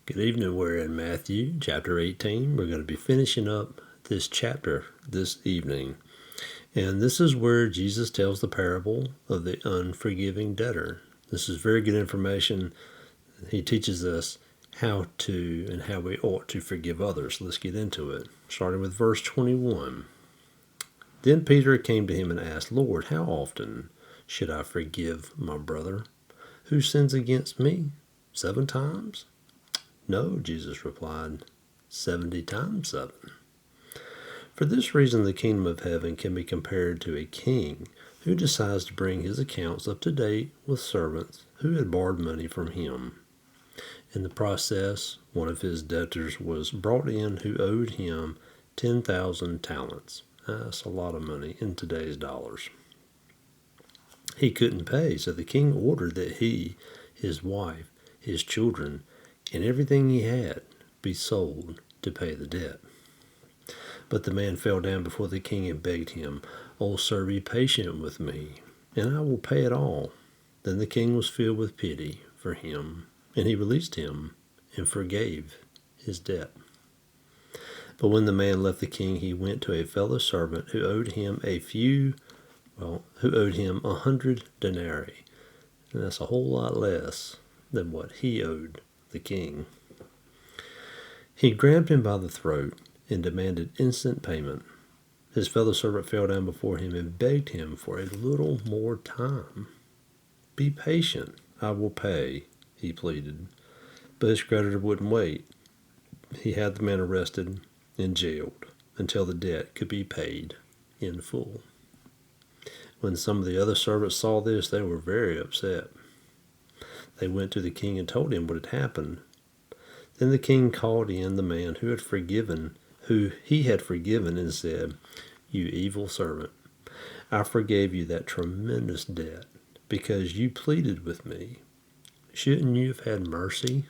Good evening. We're in Matthew chapter 18. We're going to be finishing up this chapter this evening. And this is where Jesus tells the parable of the unforgiving debtor. This is very good information. He teaches us how to and how we ought to forgive others. Let's get into it. Starting with verse 21. Then Peter came to him and asked, Lord, how often should I forgive my brother who sins against me? 7 times? No, Jesus replied, 70 times 7. For this reason, the kingdom of heaven can be compared to a king who decides to bring his accounts up to date with servants who had borrowed money from him. In the process, one of his debtors was brought in who owed him 10,000 talents. That's a lot of money in today's dollars. He couldn't pay, so the king ordered that he, his wife, his children, and everything he had be sold to pay the debt. But the man fell down before the king and begged him, "O sir, be patient with me, and I will pay it all." Then the king was filled with pity for him, and he released him and forgave his debt. But when the man left the king, he went to a fellow servant who owed him 100 denarii, and that's a whole lot less than what he owed the king. He grabbed him by the throat and demanded instant payment. His fellow servant fell down before him and begged him for a little more time. "Be patient, I will pay," he pleaded. But his creditor wouldn't wait. He had the man arrested and jailed until the debt could be paid in full. When some of the other servants saw this, they were very upset. They went to the king and told him what had happened. Then the king called in the man who he had forgiven, and said, "You evil servant, I forgave you that tremendous debt because you pleaded with me. Shouldn't you have had mercy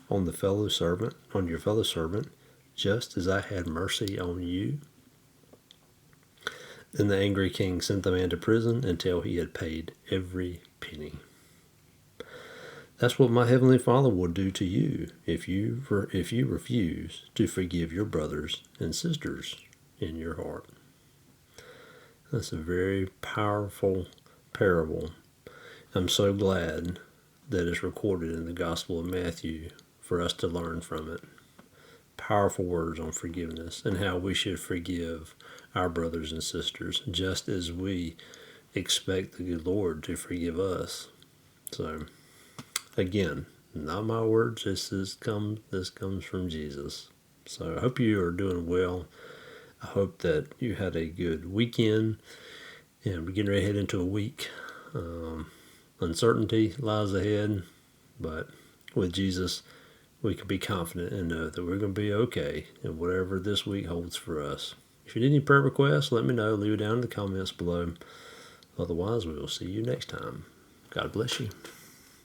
on your fellow servant, just as I had mercy on you?" Then the angry king sent the man to prison until he had paid every penny. That's what my heavenly Father will do to you if you refuse to forgive your brothers and sisters in your heart. That's a very powerful parable. I'm so glad that it's recorded in the Gospel of Matthew for us to learn from it. Powerful words on forgiveness and how we should forgive our brothers and sisters just as we expect the good Lord to forgive us. So, again, not my words. This comes from Jesus. So I hope you are doing well. I hope that you had a good weekend, and we're getting ready to head into a week. Uncertainty lies ahead, but with Jesus, we can be confident and know that we're going to be okay in whatever this week holds for us. If you need any prayer requests, let me know. Leave it down in the comments below. Otherwise, we will see you next time. God bless you.